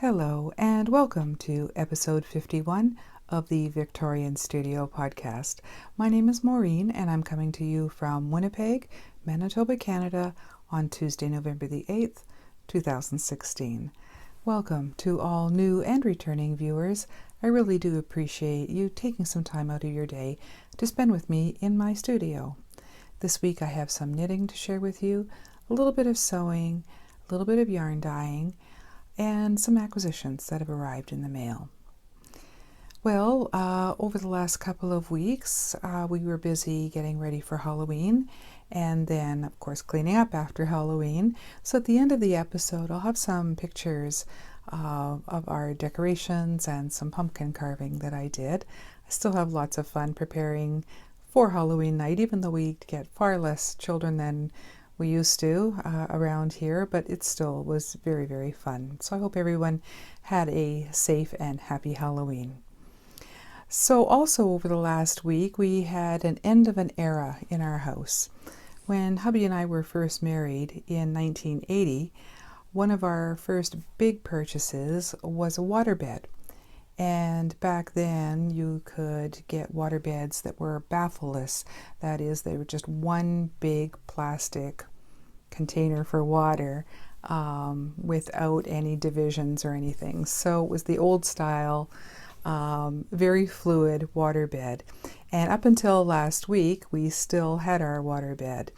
Hello and welcome to episode 51 of the Victorian Studio podcast. My name is Maureen and I'm coming to you from Winnipeg, Manitoba, Canada on Tuesday, November the 8th, 2016. Welcome to all new and returning viewers. I really do appreciate you taking some time out of your day to spend with me in my studio. This week I have some knitting to share with you, a little bit of sewing, a little bit of yarn dyeing, and some acquisitions that have arrived in the mail. Well, over the last couple of weeks, we were busy getting ready for Halloween and then, of course, cleaning up after Halloween. So at the end of the episode, I'll have some pictures of our decorations and some pumpkin carving that I did. I still have lots of fun preparing for Halloween night, even though we get far less children than we used to around here, but it still was very, very fun. So I hope everyone had a safe and happy Halloween. So also over the last week, we had an end of an era in our house. When hubby and I were first married in 1980, one of our first big purchases was a waterbed. And back then you could get waterbeds that were baffleless. That is, they were just one big plastic container for water without any divisions or anything. So it was the old style, very fluid waterbed. And up until last week, we still had our waterbed.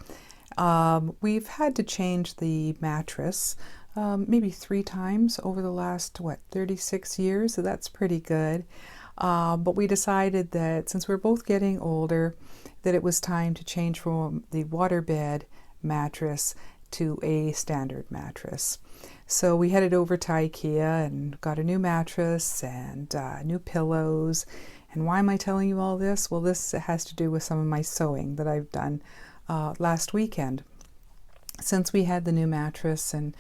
We've had to change the mattress maybe 3 times over the last, 36 years, so that's pretty good. But we decided that since we're both getting older, that it was time to change from the waterbed mattress to a standard mattress. So we headed over to IKEA and got a new mattress and new pillows. And why am I telling you all this? Well, this has to do with some of my sewing that I've done last weekend. Since we had the new mattress and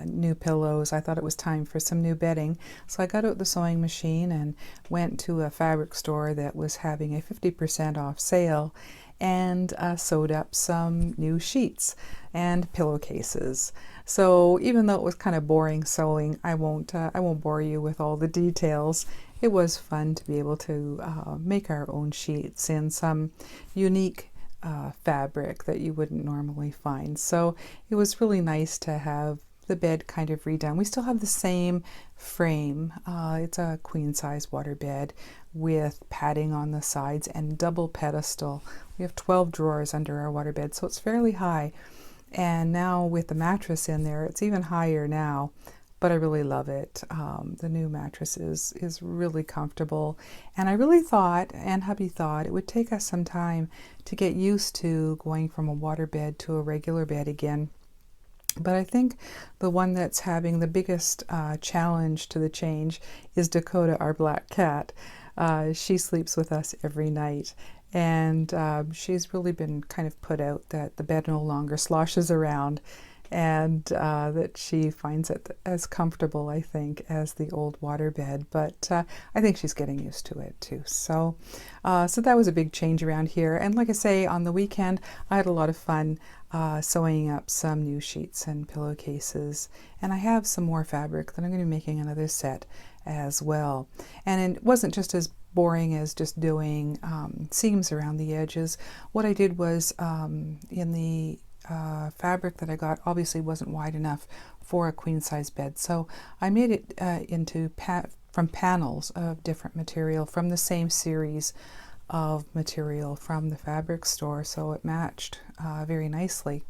new pillows, I thought it was time for some new bedding. So I got out the sewing machine and went to a fabric store that was having a 50% off sale and sewed up some new sheets and pillowcases. So even though it was kind of boring sewing, I won't bore you with all the details. It was fun to be able to make our own sheets in some unique fabric that you wouldn't normally find. So it was really nice to have the bed kind of redone. We still have the same frame. It's a queen size waterbed with padding on the sides and double pedestal. We have 12 drawers under our waterbed, so it's fairly high. And now with the mattress in there, it's even higher now, but I really love it. The new mattress is really comfortable. And I really thought, and hubby thought, it would take us some time to get used to going from a waterbed to a regular bed again. But I think the one that's having the biggest challenge to the change is Dakota, our black cat. She sleeps with us every night. And she's really been kind of put out that the bed no longer sloshes around and that she finds it as comfortable, I think, as the old waterbed. But I think she's getting used to it too. So that was a big change around here. And like I say, on the weekend, I had a lot of fun sewing up some new sheets and pillowcases. And I have some more fabric that I'm going to be making another set as well. And it wasn't just as boring as just doing seams around the edges. What I did was in the fabric that I got obviously wasn't wide enough for a queen size bed, so I made it into from panels of different material from the same series of material from the fabric store, so it matched very nicely.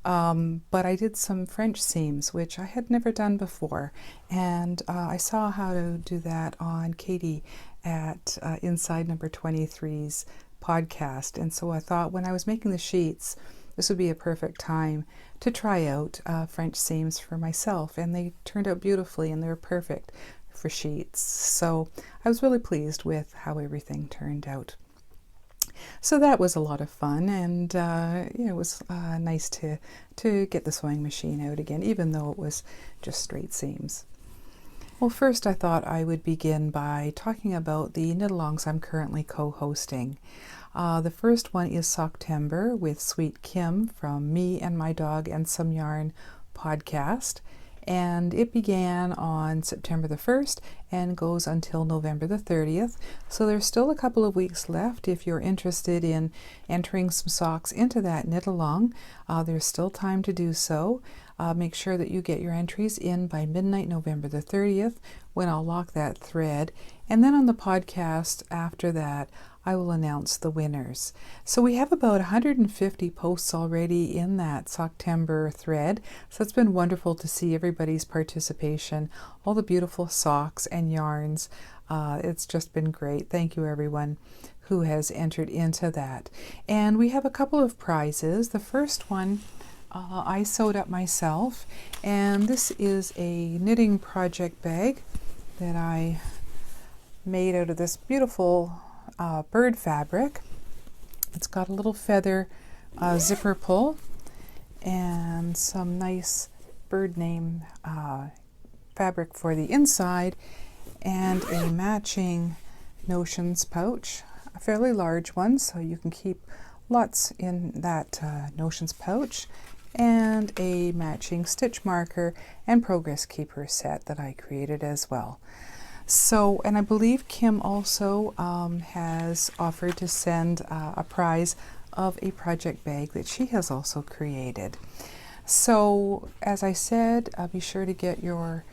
But I did some French seams, which I had never done before, and I saw how to do that on Katie at Inside Number 23's podcast, and so I thought when I was making the sheets, this would be a perfect time to try out French seams for myself, and they turned out beautifully and they were perfect for sheets. So I was really pleased with how everything turned out. So that was a lot of fun, and it was nice to get the sewing machine out again, even though it was just straight seams. Well, first I thought I would begin by talking about the knit-alongs I'm currently co-hosting. The first one is Socktember with Sweet Kim from Me and My Dog and Some Yarn podcast. and it began on September the 1st and goes until November the 30th. So there's still a couple of weeks left if you're interested in entering some socks into that knit along. There's still time to do so. Make sure that you get your entries in by midnight November the 30th, when I'll lock that thread. And then on the podcast after that, I will announce the winners. So we have about 150 posts already in that Socktember thread. So it's been wonderful to see everybody's participation, all the beautiful socks and yarns. It's just been great. Thank you, everyone who has entered into that. And we have a couple of prizes. The first one I sewed up myself, and this is a knitting project bag that I made out of this beautiful bird fabric. It's got a little feather zipper pull and some nice bird name fabric for the inside, and a matching notions pouch, a fairly large one, so you can keep lots in that notions pouch, and a matching stitch marker and progress keeper set that I created as well. So, and I believe Kim also has offered to send a prize of a project bag that she has also created. So, as I said, be sure to get your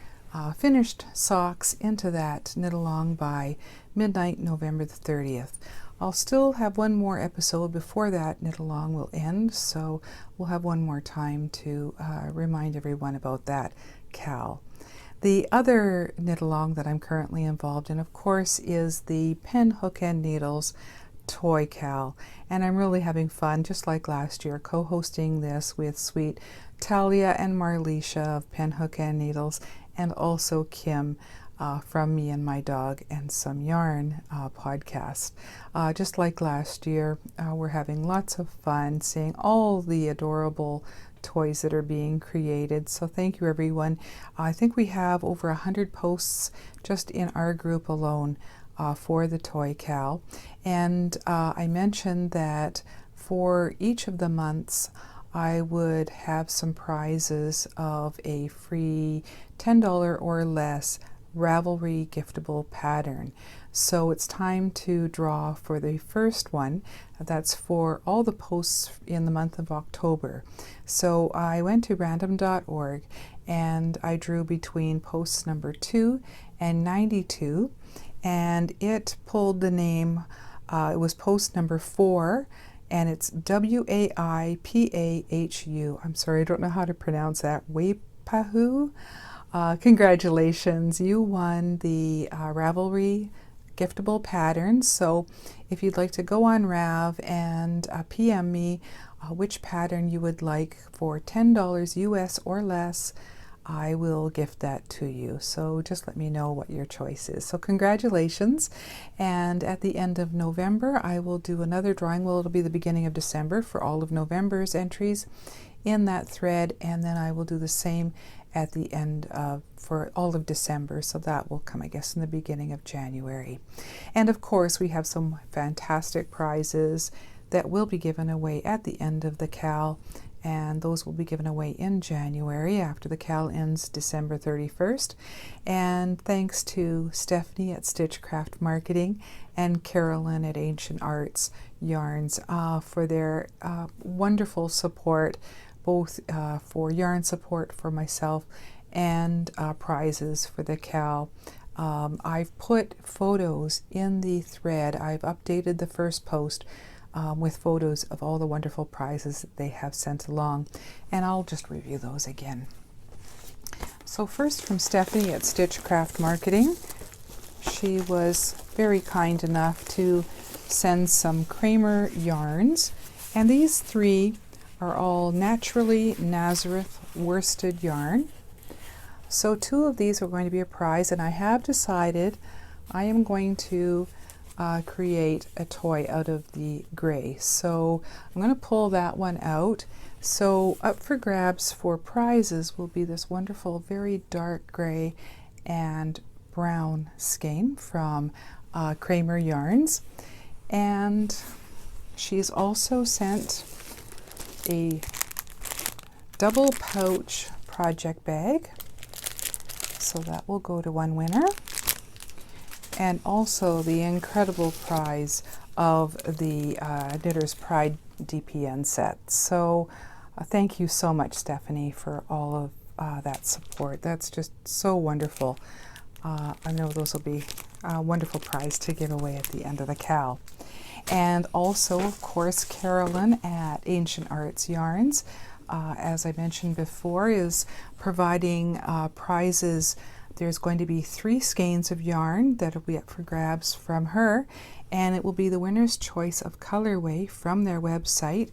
finished socks into that knit along by midnight November the 30th. I'll still have one more episode before that knit along will end, so we'll have one more time to remind everyone about that CAL. The other knit along that I'm currently involved in, of course, is the Pen Hook and Needles Toy CAL, and I'm really having fun, just like last year, co-hosting this with sweet Talia and Marlisha of Pen Hook and Needles, and also Kim from Me and My Dog and Some Yarn podcast. Just like last year, we're having lots of fun seeing all the adorable toys that are being created. So thank you, everyone. I think we have over 100 posts just in our group alone for the Toy CAL. And I mentioned that for each of the months, I would have some prizes of a free $10 or less Ravelry giftable pattern. So it's time to draw for the first one. That's for all the posts in the month of October. So I went to random.org and I drew between posts number 2 and 92, and it pulled the name, it was post number 4, and it's Waipahu. I'm sorry, I don't know how to pronounce that. Waipahu. Congratulations, you won the Ravelry giftable pattern. So if you'd like to go on Rav and PM me which pattern you would like for $10 US or less, I will gift that to you. So just let me know what your choice is. So congratulations. And at the end of November, I will do another drawing. Well, it'll be the beginning of December for all of November's entries in that thread, and then I will do the same at the end of for all of December, so that will come, I guess, in the beginning of January. And of course, we have some fantastic prizes that will be given away at the end of the CAL, and those will be given away in January after the CAL ends December 31st. And thanks to Stephanie at Stitchcraft Marketing and Carolyn at Ancient Arts Yarns for their wonderful support, both for yarn support for myself and prizes for the CAL. I've put photos in the thread. I've updated the first post with photos of all the wonderful prizes that they have sent along, and I'll just review those again. So first, from Stephanie at Stitchcraft Marketing, she was very kind enough to send some Kraemer yarns, and these 3 are all naturally Nazareth worsted yarn. So 2 of these are going to be a prize, and I have decided I am going to create a toy out of the gray. So I'm going to pull that one out. So up for grabs for prizes will be this wonderful, very dark gray and brown skein from Kraemer Yarns. And she's also sent a double pouch project bag So that will go to one winner. And also the incredible prize of the Knitter's Pride DPN set. So thank you so much, Stephanie, for all of that support. That's just so wonderful. I know those will be a wonderful prize to give away at the end of the cow. And also, of course, Carolyn at Ancient Arts Yarns, as I mentioned before, is providing prizes. There's going to be 3 skeins of yarn that will be up for grabs from her, and it will be the winner's choice of colorway from their website,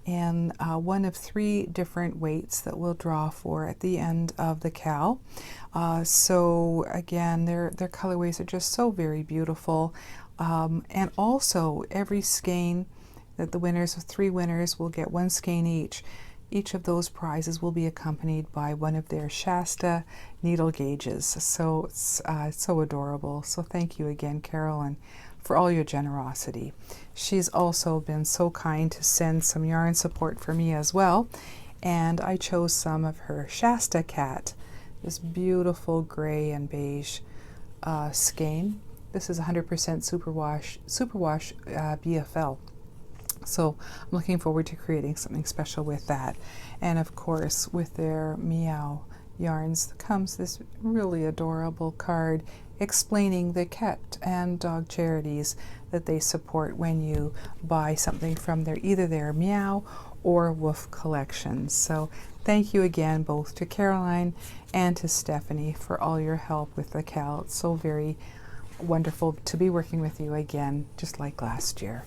and one of 3 different weights that we'll draw for at the end of the cow. So again, their colorways are just so very beautiful, and also every skein that the winners of 3 winners will get 1 skein each. Each of those prizes will be accompanied by one of their Shasta needle gauges. So it's so adorable. So thank you again, Carolyn, for all your generosity. She's also been so kind to send some yarn support for me as well. And I chose some of her Shasta Cat, this beautiful gray and beige skein. This is 100% superwash BFL. So I'm looking forward to creating something special with that. And of course, with their Meow Yarns comes this really adorable card explaining the cat and dog charities that they support when you buy something from either their Meow or Woof collections. So thank you again both to Caroline and to Stephanie for all your help with the cow. It's so very wonderful to be working with you again, just like last year.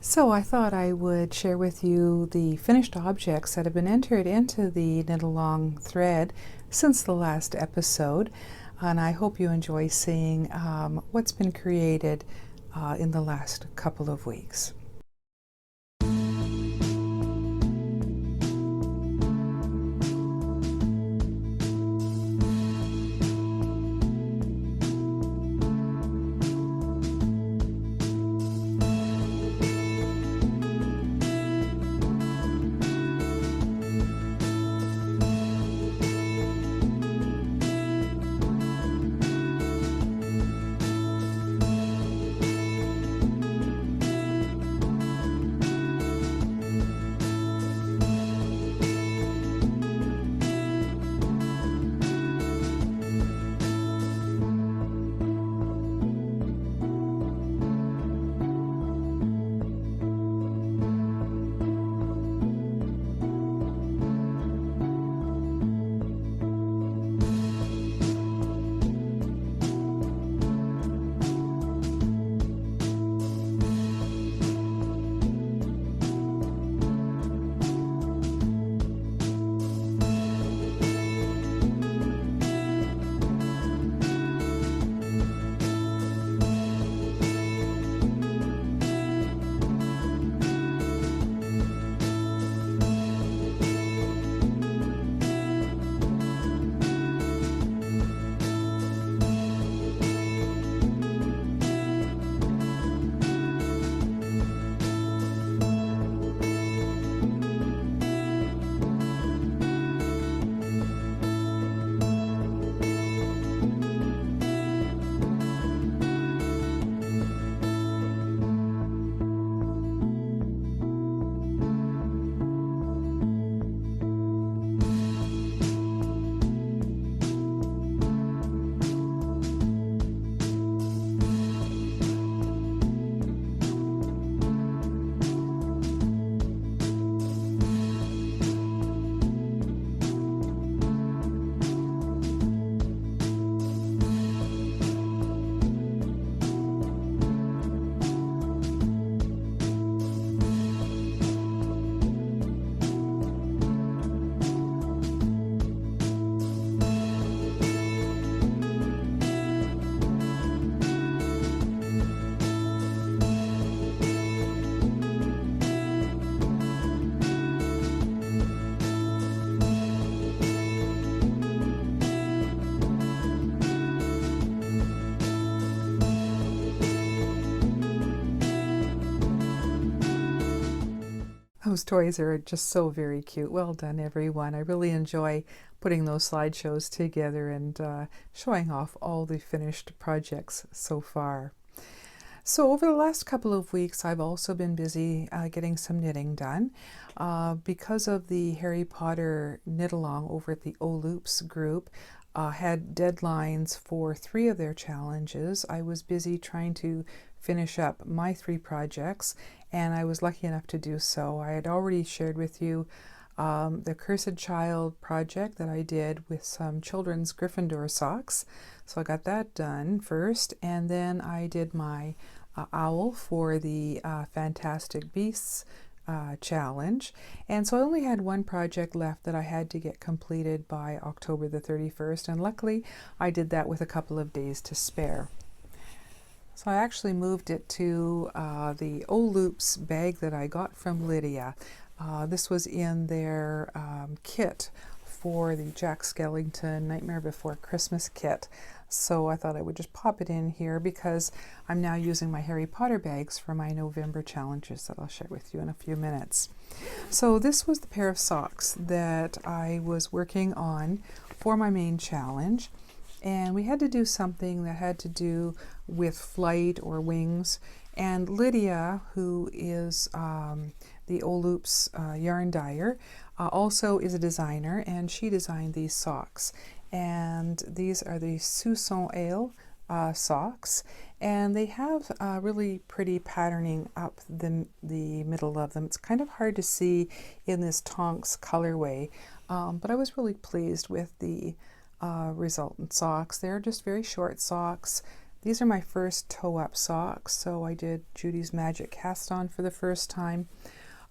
So I thought I would share with you the finished objects that have been entered into the Knit Along thread since the last episode, and I hope you enjoy seeing what's been created in the last couple of weeks. Those toys are just so very cute. Well done, everyone. I really enjoy putting those slideshows together and showing off all the finished projects so far. So over the last couple of weeks, I've also been busy getting some knitting done. Because of the Harry Potter knit-along over at the O-Loops group, had deadlines for 3 of their challenges. I was busy trying to finish up my 3 projects, and I was lucky enough to do so. I had already shared with you the Cursed Child project that I did with some children's Gryffindor socks. So I got that done first, and then I did my owl for the Fantastic Beasts challenge. And so I only had 1 project left that I had to get completed by October the 31st, and luckily I did that with a couple of days to spare. So I actually moved it to the O-Loops bag that I got from Lydia. This was in their kit for the Jack Skellington Nightmare Before Christmas kit. So I thought I would just pop it in here because I'm now using my Harry Potter bags for my November challenges that I'll share with you in a few minutes. So this was the pair of socks that I was working on for my main challenge. And we had to do something that had to do with flight or wings. And Lydia, who is the O-Loops yarn dyer, also is a designer, and she designed these socks. And these are the Sousson Ale socks, and they have really pretty patterning up the middle of them. It's kind of hard to see in this Tonks colorway, but I was really pleased with the resultant socks. They're just very short socks. These are my first toe-up socks, so I did Judy's Magic cast on for the first time.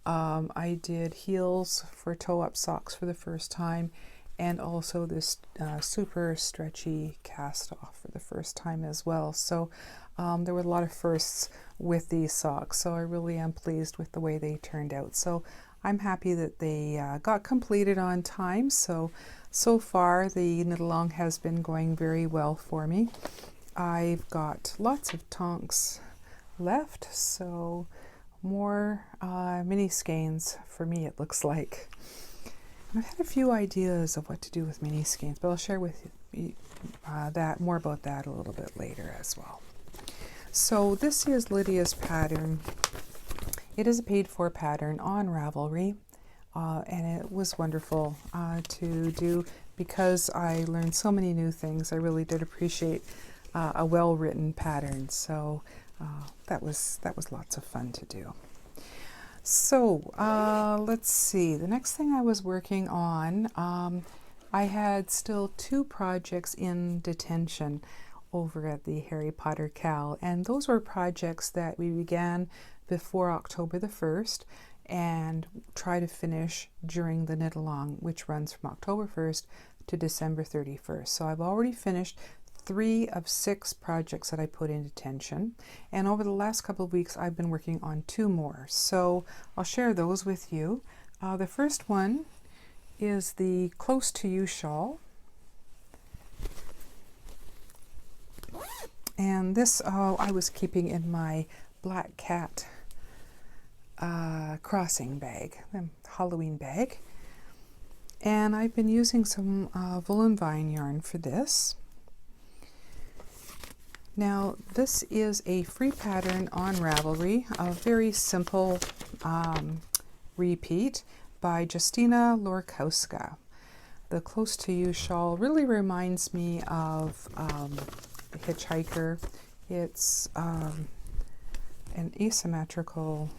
I did heels for toe-up socks for the first time, and also this super stretchy cast off for the first time as well. So there were a lot of firsts with these socks, so I really am pleased with the way they turned out. So I'm happy that they got completed on time. So far the knit-along has been going very well for me. I've got lots of Tonks left, so more mini skeins for me, it looks like. I've had a few ideas of what to do with mini skeins, but I'll share with you more about that a little bit later as well. So this is Lydia's pattern. It is a paid-for pattern on Ravelry, and it was wonderful to do because I learned so many new things. I really did appreciate a well-written pattern, so that was lots of fun to do. So let's see, the next thing I was working on, I had still 2 projects in detention over at the Harry Potter Cal, and those were projects that we began before October the 1st and try to finish during the knit-along, which runs from October 1st to December 31st. So I've already finished 3 of 6 projects that I put in detention, and over the last couple of weeks I've been working on 2 more, so I'll share those with you. The first one is the Close to You shawl, and this I was keeping in my black cat crossing bag, the Halloween bag, and I've been using some woolen vine yarn for this. Now this is a free pattern on Ravelry, a very simple repeat by Justina Lorkowska. The Close to You shawl really reminds me of The Hitchhiker. It's an asymmetrical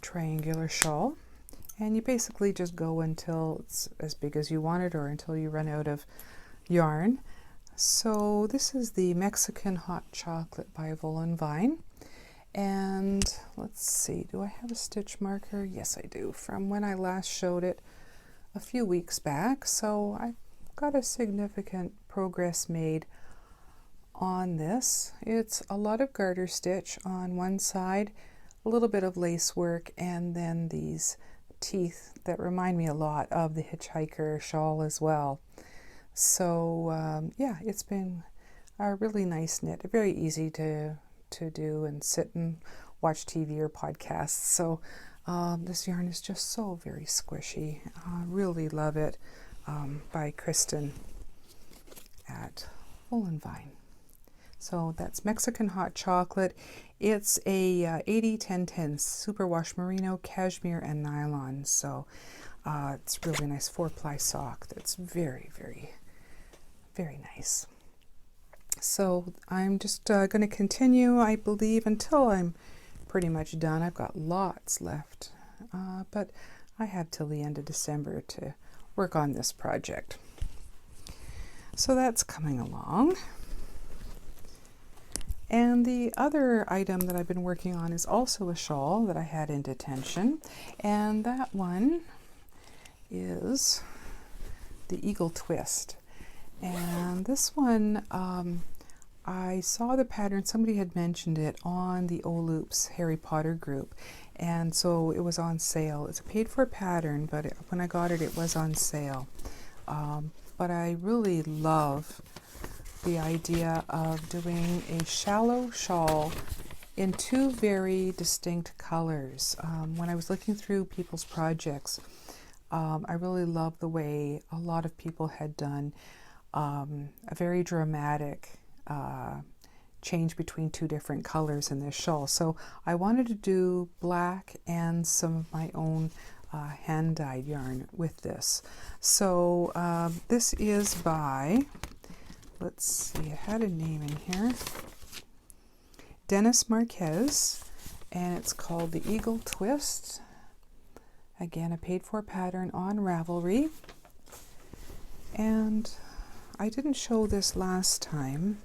triangular shawl, and you basically just go until it's as big as you want it or until you run out of yarn. So this is the Mexican Hot Chocolate by Woolen Vine, and let's see, do I have a stitch marker? Yes, I do, from when I last showed it a few weeks back. So I've got a significant progress made on this. It's a lot of garter stitch on one side, a little bit of lace work, and then these teeth that remind me a lot of the Hitchhiker shawl as well. So yeah, it's been a really nice knit, very easy to do and sit and watch TV or podcasts. So This yarn is just so very squishy. Really love it, by Kristen at Woolen Vine. So that's Mexican Hot Chocolate. It's a 80-10-10 superwash merino, cashmere, and nylon. So it's really nice 4-ply sock that's very, very, very nice. So I'm just going to continue, I believe, until I'm pretty much done. I've got lots left, but I have till the end of December to work on this project. So that's coming along. And the other item that I've been working on is also a shawl that I had in detention, and that one is the Eagle Twist. And this one, I saw the pattern, somebody had mentioned it on the Oloops Harry Potter group, and so it was on sale. It's a paid-for pattern, but when I got it, it was on sale. But I really love the idea of doing a shallow shawl in two very distinct colors. When I was looking through people's projects, I really love the way a lot of people had done a very dramatic change between two different colors in this shawl. So I wanted to do black and some of my own hand-dyed yarn with this. So this is by, let's see, I had a name in here, Dennis Marquez, and it's called the Eagle Twist. Again, a paid-for pattern on Ravelry. And I didn't show this last time,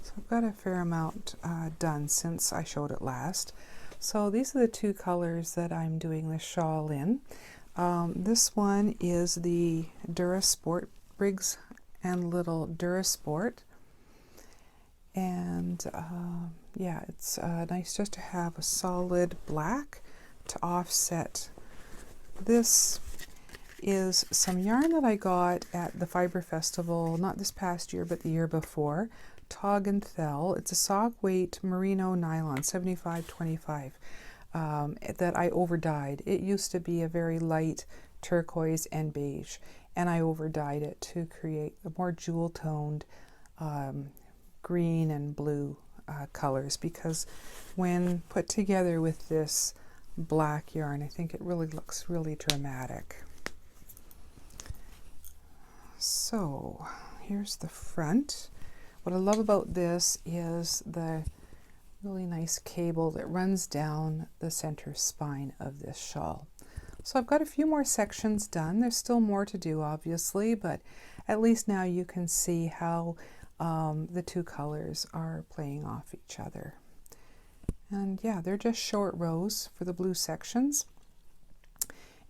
so I've got a fair amount done since I showed it last. So these are the two colors that I'm doing this shawl in. This one is the Dura Sport, Briggs and Little Dura Sport. And yeah, it's nice just to have a solid black to offset. This is some yarn that I got at the Fibre Festival, not this past year, but the year before. Tog and Thel. It's a sock weight merino nylon, 75-25, that I overdyed. It used to be a very light turquoise and beige, and I overdyed it to create a more jewel toned green and blue colors, because when put together with this black yarn, I think it really looks really dramatic. So here's the front. What I love about this is the really nice cable that runs down the center spine of this shawl. So I've got a few more sections done. There's still more to do, obviously, but at least now you can see how the two colors are playing off each other. And yeah, they're just short rows for the blue sections.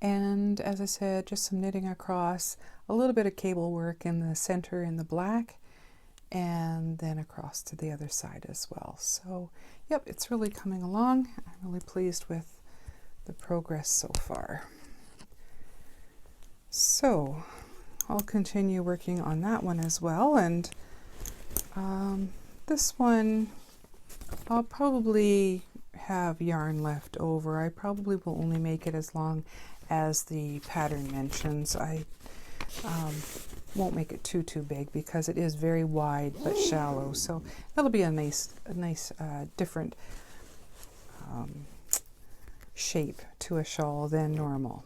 And as I said, just some knitting across, a little bit of cable work in the center in the black, and then across to the other side as well. So yep, it's really coming along. I'm really pleased with the progress so far. So I'll continue working on that one as well. And this one, I'll probably have yarn left over. I probably will only make it as long as the pattern mentions. I won't make it too big because it is very wide but shallow, so that'll be a nice different shape to a shawl than normal.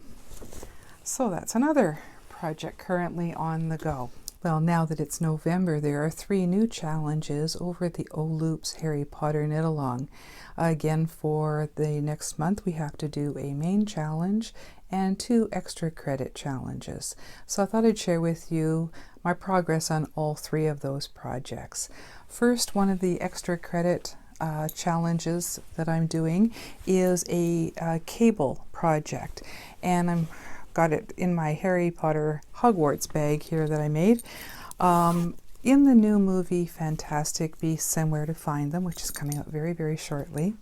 So that's another project currently on the go. Well, now that it's November, there are 3 new challenges over at the Oloops Harry Potter Knit Along. Again, for the next month, we have to do a main challenge and 2 extra credit challenges. So I thought I'd share with you my progress on all 3 of those projects. First, one of the extra credit challenges that I'm doing is a cable project, and I'm got it in my Harry Potter Hogwarts bag here that I made. In the new movie Fantastic Beasts and Where to Find Them, which is coming out very, very shortly,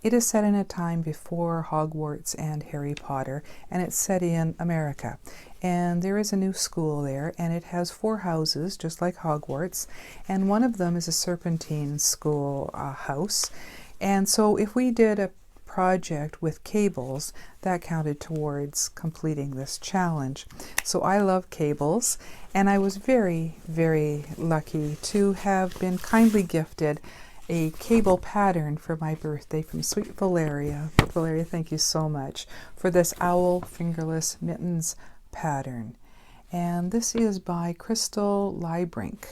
it is set in a time before Hogwarts and Harry Potter, and it's set in America. And there is a new school there, and it has 4 houses, just like Hogwarts, and one of them is a Serpentine school house. And so if we did a project with cables, that counted towards completing this challenge. So I love cables, and I was very, very lucky to have been kindly gifted a cable pattern for my birthday from Sweet Valeria. Valeria, thank you so much for this owl fingerless mittens pattern. And this is by Crystal Liebrink.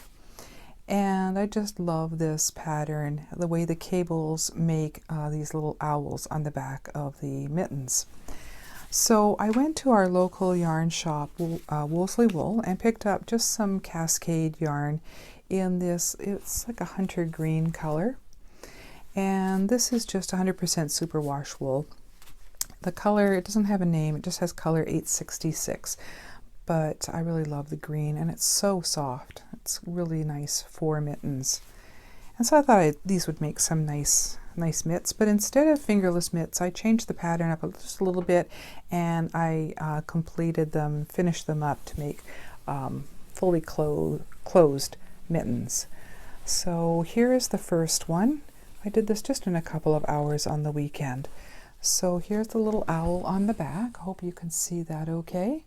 And I just love this pattern, the way the cables make these little owls on the back of the mittens. So I went to our local yarn shop, Wolseley Wool, and picked up just some cascade yarn in this, it's like a hunter green color. And this is just 100% superwash wool. The color, it doesn't have a name, it just has color 866. But I really love the green, and it's so soft. It's really nice for mittens. And so I thought these would make some nice mitts, but instead of fingerless mitts, I changed the pattern up just a little bit, and I completed them, finished them up to make fully closed mittens. So here is the first one. I did this just in a couple of hours on the weekend. So here's the little owl on the back. I hope you can see that okay.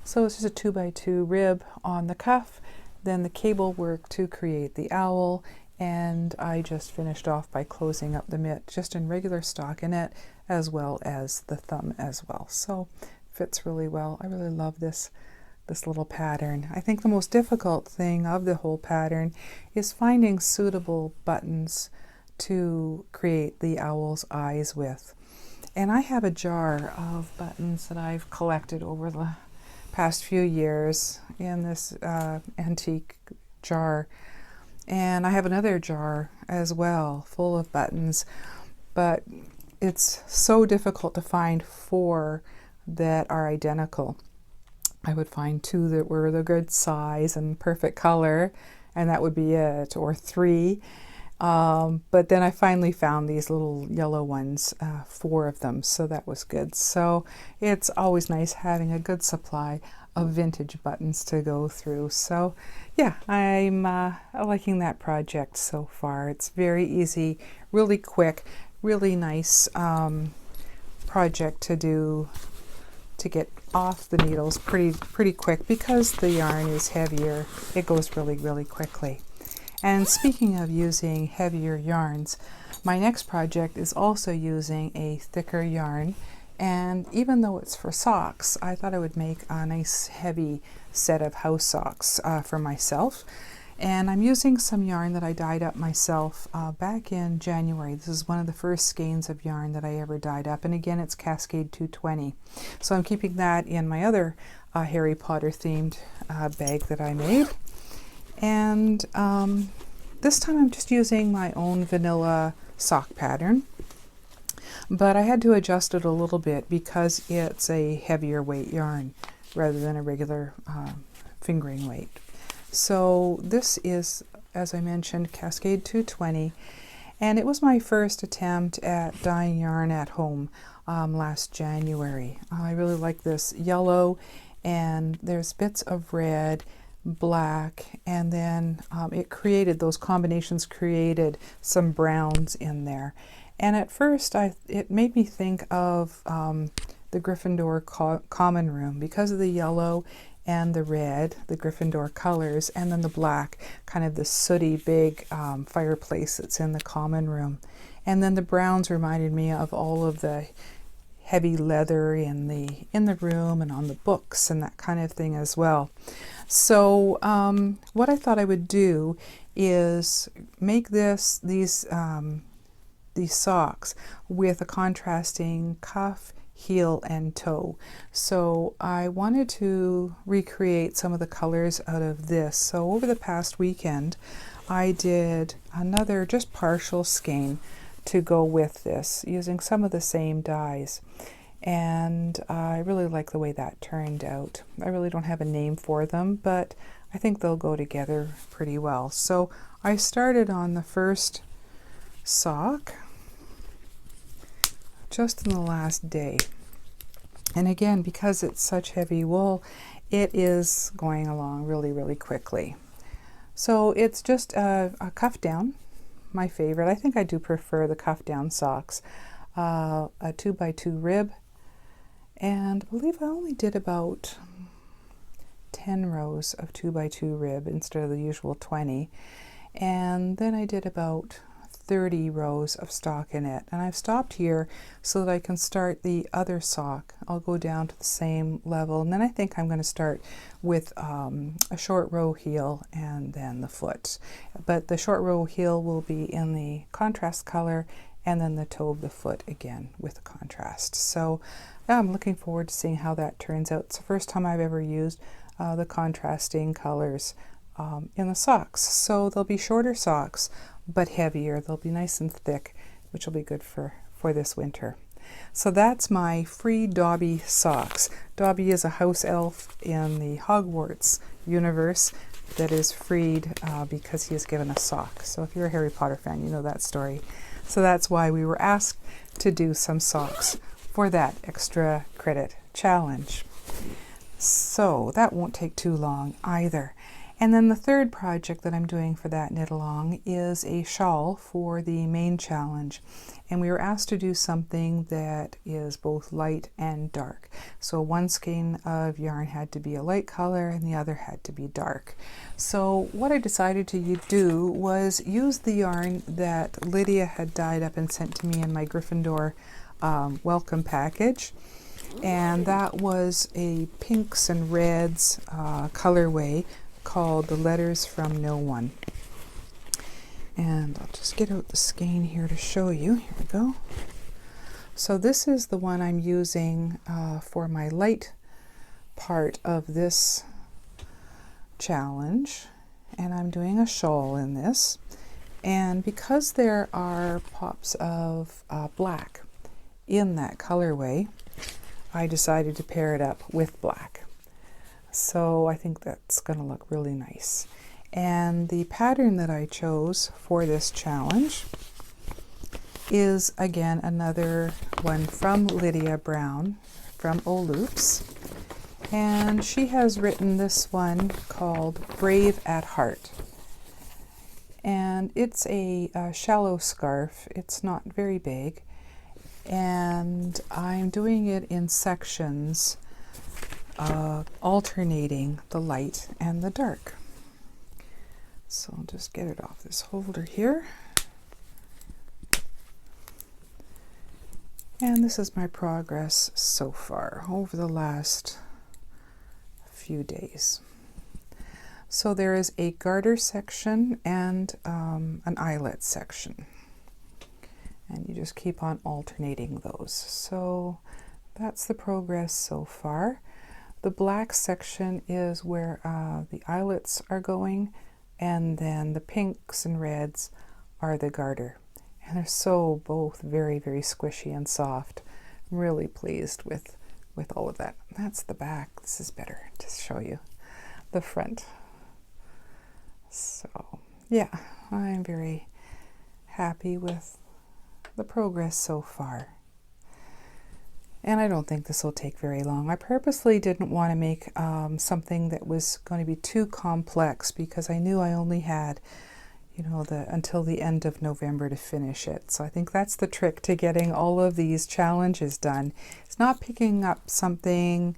So it's just a 2x2 rib on the cuff, then the cable work to create the owl, and I just finished off by closing up the mitt just in regular stockinette, as well as the thumb as well. So fits really well. I really love this little pattern. I think the most difficult thing of the whole pattern is finding suitable buttons to create the owl's eyes with. And I have a jar of buttons that I've collected over the past few years in this antique jar, and I have another jar as well full of buttons, but it's so difficult to find 4 that are identical. I would find 2 that were the good size and perfect color, and that would be it, or 3. But then I finally found these little yellow ones, 4 of them, so that was good. So it's always nice having a good supply of vintage buttons to go through. So yeah, I'm liking that project so far. It's very easy, really quick, really nice project to do, to get off the needles pretty quick because the yarn is heavier. It goes really, really quickly. And speaking of using heavier yarns, my next project is also using a thicker yarn, and even though it's for socks, I thought I would make a nice heavy set of house socks for myself. And I'm using some yarn that I dyed up myself back in January. This is one of the first skeins of yarn that I ever dyed up, and again it's Cascade 220. So I'm keeping that in my other Harry Potter themed bag that I made. And this time I'm just using my own vanilla sock pattern, but I had to adjust it a little bit because it's a heavier weight yarn rather than a regular fingering weight. So this is, as I mentioned, Cascade 220, and it was my first attempt at dyeing yarn at home last January. I really like this yellow, and there's bits of red, black, and then those combinations created some browns in there. And at first it made me think of the Gryffindor common room because of the yellow and the red, the Gryffindor colors, and then the black, kind of the sooty big fireplace that's in the common room. And then the browns reminded me of all of the heavy leather in the room and on the books and that kind of thing as well. So what I thought I would do is make these socks with a contrasting cuff, heel, and toe. So I wanted to recreate some of the colors out of this. So over the past weekend I did another just partial skein to go with this using some of the same dyes, and I really like the way that turned out. I really don't have a name for them, but I think they'll go together pretty well. So I started on the first sock just in the last day, and again, because it's such heavy wool, it is going along really, really quickly. So it's just a cuff down, my favorite. I think I do prefer the cuff down socks a 2x2 rib, and I believe I only did about 10 rows of 2x2 rib instead of the usual 20, and then I did about 30 rows of stockinette, and I've stopped here so that I can start the other sock. I'll go down to the same level, and then I think I'm going to start with a short row heel and then the foot, but the short row heel will be in the contrast color, and then the toe of the foot again with the contrast. So I'm looking forward to seeing how that turns out. It's the first time I've ever used the contrasting colors in the socks. So they'll be shorter socks, but heavier. They'll be nice and thick, which will be good for this winter. So that's my free Dobby socks. Dobby is a house elf in the Hogwarts universe that is freed because he has given us socks. So if you're a Harry Potter fan, you know that story. So that's why we were asked to do some socks for that extra credit challenge. So that won't take too long either. And then the third project that I'm doing for that knit along is a shawl for the main challenge. And we were asked to do something that is both light and dark. So one skein of yarn had to be a light color and the other had to be dark. So what I decided to do was use the yarn that Lydia had dyed up and sent to me in my Gryffindor welcome package. And that was a pinks and reds colorway called The Letters from No One. And I'll just get out the skein here to show you. Here we go. So this is the one I'm using for my light part of this challenge, and I'm doing a shawl in this. And because there are pops of black in that colorway, I decided to pair it up with black. So I think that's going to look really nice. And the pattern that I chose for this challenge is again another one from Lydia Brown from O'Loops. And she has written this one called Brave at Heart. And it's a shallow scarf. It's not very big. And I'm doing it in sections, alternating the light and the dark. So I'll just get it off this holder here. And this is my progress so far over the last few days. So there is a garter section and an eyelet section. And you just keep on alternating those. So that's the progress so far. The black section is where the eyelets are going, and then the pinks and reds are the garter. And they're so both very, very squishy and soft. I'm really pleased with all of that. That's the back. This is better to show you the front. So yeah, I'm very happy with the progress so far. And I don't think this will take very long. I purposely didn't want to make something that was going to be too complex because I knew I only had, until the end of November to finish it. So I think that's the trick to getting all of these challenges done. It's not picking out something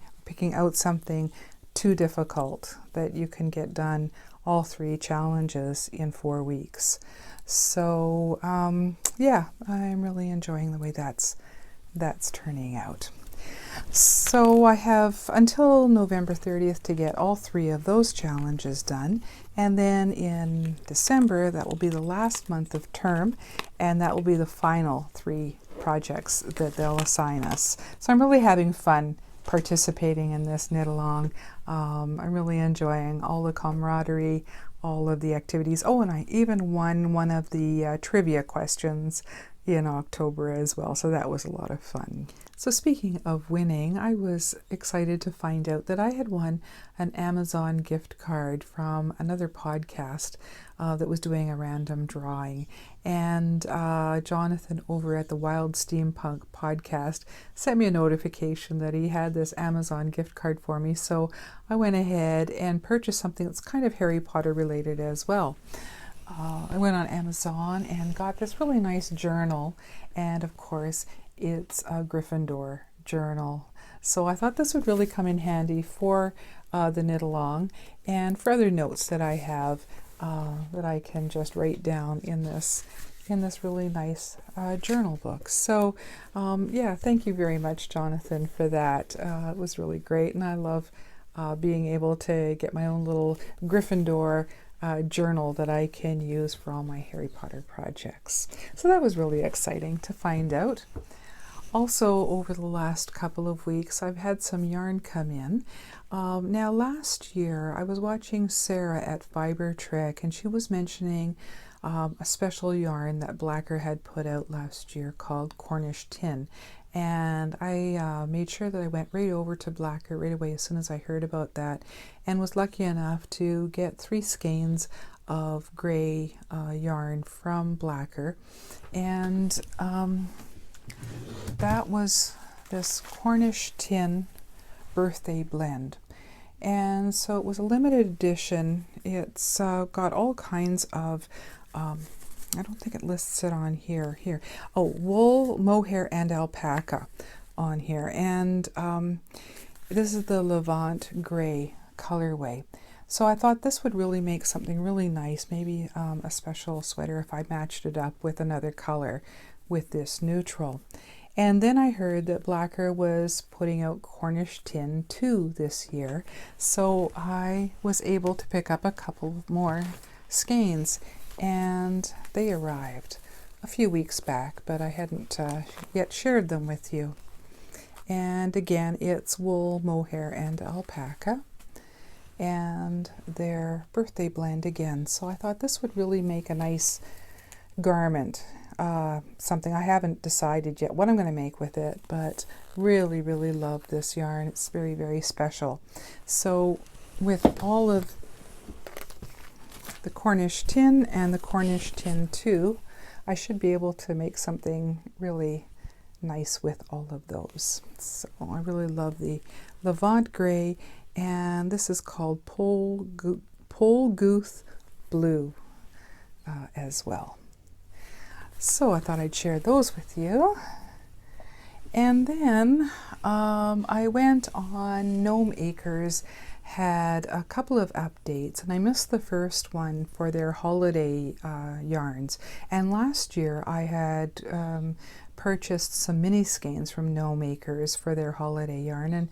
too difficult that you can get done all 3 challenges in 4 weeks. So yeah, I'm really enjoying the way that's turning out. So I have until November 30th to get all 3 of those challenges done, and then in December that will be the last month of term, and that will be the final 3 projects that they'll assign us. So I'm really having fun participating in this knit along. I'm really enjoying all the camaraderie, all of the activities. Oh, and I even won one of the trivia questions in October as well, so that was a lot of fun. So speaking of winning, I was excited to find out that I had won an Amazon gift card from another podcast that was doing a random drawing. And Jonathan over at the Wild Steampunk podcast sent me a notification that he had this Amazon gift card for me. So I went ahead and purchased something that's kind of Harry Potter related as well. I went on Amazon and got this really nice journal, and of course it's a Gryffindor journal. So I thought this would really come in handy for the knit along and for other notes that I have that I can just write down in this really nice journal book. So yeah, thank you very much, Jonathan, for that. It was really great, and I love being able to get my own little Gryffindor journal that I can use for all my Harry Potter projects. So that was really exciting to find out. Also, over the last couple of weeks, I've had some yarn come in. Now, last year, I was watching Sarah at Fibre Trick, and she was mentioning a special yarn that Blacker had put out last year called Cornish Tin. And I made sure that I went right over to Blacker right away as soon as I heard about that, and was lucky enough to get 3 skeins of gray yarn from Blacker. And that was this Cornish Tin birthday blend. And so it was a limited edition. It's got all kinds of I don't think it lists it on here. Oh, wool, mohair, and alpaca on here. And this is the Levant Gray colorway. So I thought this would really make something really nice, maybe a special sweater if I matched it up with another color with this neutral. And then I heard that Blacker was putting out Cornish Tin 2 this year. So I was able to pick up a couple more skeins. And they arrived a few weeks back, but I hadn't yet shared them with you. And again, it's wool, mohair, and alpaca, and their birthday blend again. So I thought this would really make a nice garment, something I haven't decided yet what I'm going to make with it, but really, really love this yarn. It's very, very special. So with all of the Cornish Tin and the Cornish Tin 2, I should be able to make something really nice with all of those. So I really love the Levant Gray, and this is called Pole Gooth Blue as well. So I thought I'd share those with you. And then I went on Gnome Acres, had a couple of updates, and I missed the first one for their holiday yarns. And last year I had purchased some mini skeins from Gnome Acres for their holiday yarn. And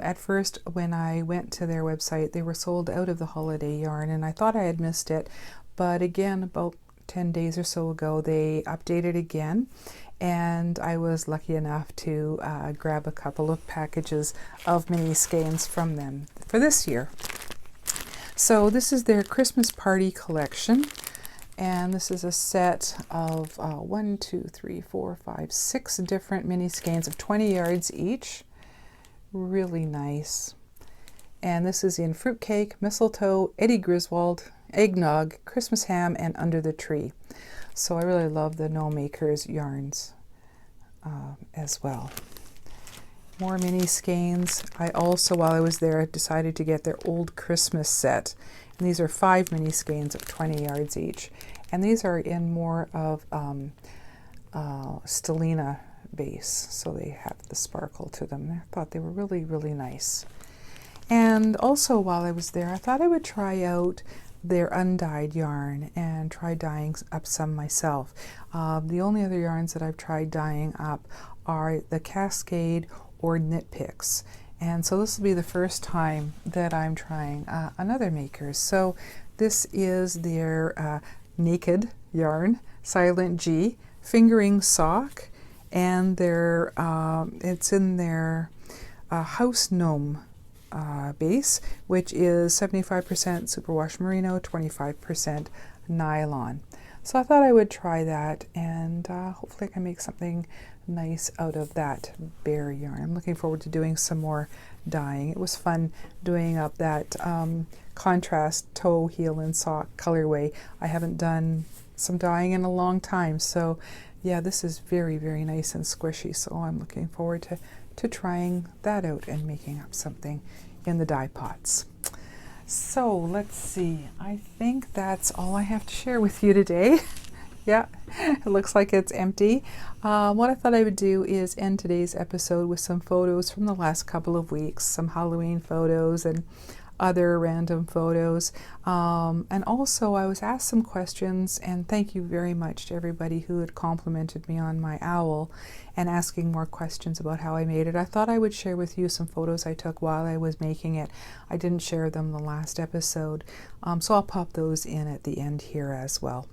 at first, when I went to their website, they were sold out of the holiday yarn, and I thought I had missed it. But again, about 10 days or so ago, they updated again, and I was lucky enough to grab a couple of packages of mini skeins from them for this year. So this is their Christmas party collection, and this is a set of 6 different mini skeins of 20 yards each. Really nice. And this is in fruitcake, mistletoe, Eddie Griswold, eggnog, Christmas ham, and under the tree. So I really love the Gnome Acres yarns as well. More mini skeins. I also, while I was there, decided to get their old Christmas set. And these are 5 mini skeins of 20 yards each. And these are in more of stellina base, so they have the sparkle to them. I thought they were really, really nice. And also, while I was there, I thought I would try out their undyed yarn and try dyeing up some myself. The only other yarns that I've tried dyeing up are the Cascade or Knit Picks. And so this will be the first time that I'm trying another maker's. So this is their Naked yarn, Silent G, fingering sock, and their it's in their House Gnome base, which is 75% superwash merino, 25% nylon. So I thought I would try that, and hopefully I can make something nice out of that bare yarn. I'm looking forward to doing some more dyeing. It was fun doing up that contrast toe, heel, and sock colorway. I haven't done some dyeing in a long time, so yeah, this is very, very nice and squishy, so I'm looking forward to trying that out and making up something in the dye pots. So let's see, I think that's all I have to share with you today. Yeah, it looks like it's empty. What I thought I would do is end today's episode with some photos from the last couple of weeks, some Halloween photos and other random photos. And also I was asked some questions, and thank you very much to everybody who had complimented me on my owl and asking more questions about how I made it. I thought I would share with you some photos I took while I was making it. I didn't share them the last episode, so I'll pop those in at the end here as well.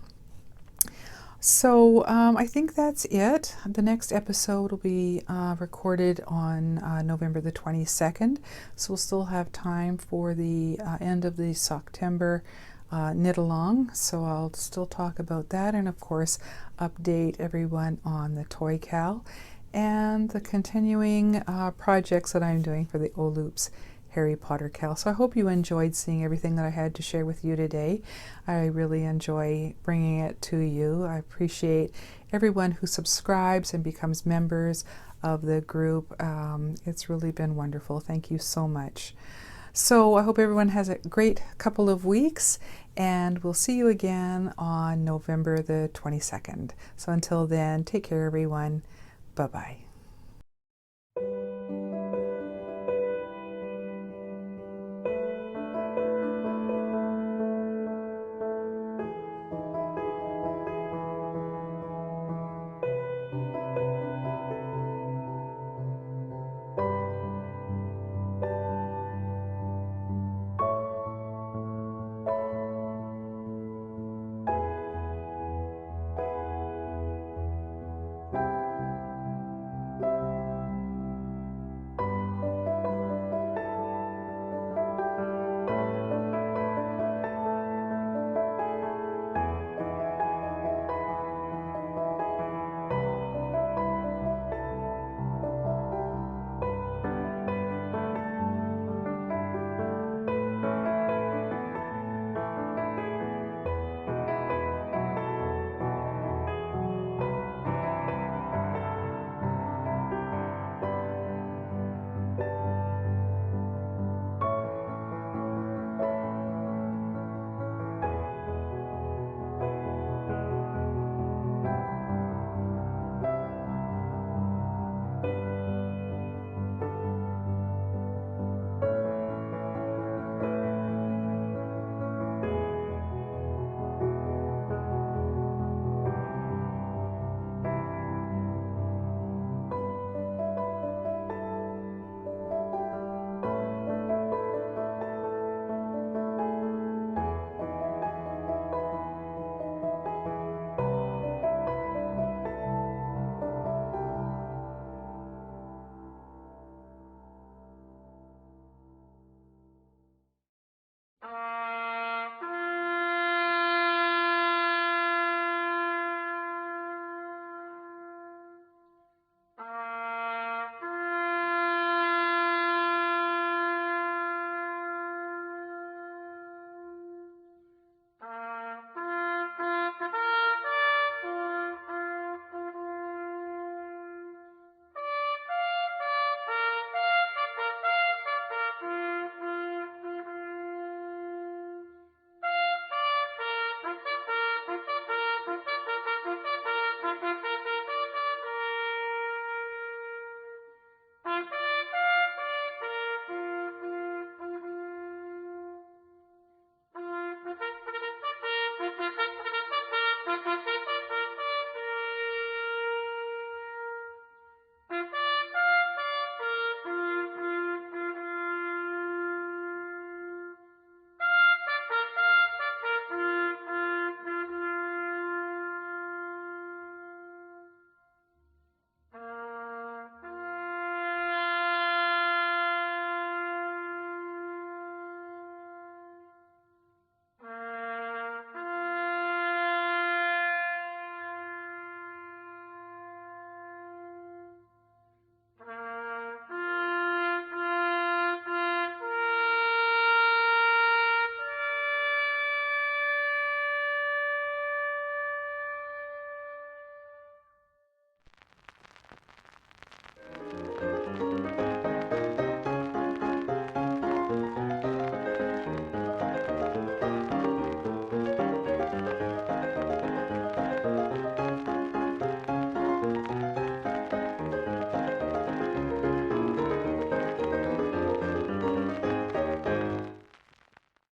So I think that's it. The next episode will be recorded on November the 22nd, so we'll still have time for the end of the September knit along, so I'll still talk about that, and of course update everyone on the toy cal and the continuing projects that I'm doing for the O-Loops Harry Potter cal. So I hope you enjoyed seeing everything that I had to share with you today. I really enjoy bringing it to you. I appreciate everyone who subscribes and becomes members of the group. It's really been wonderful. Thank you so much. So I hope everyone has a great couple of weeks, and we'll see you again on November the 22nd. So until then, take care everyone. Bye-bye.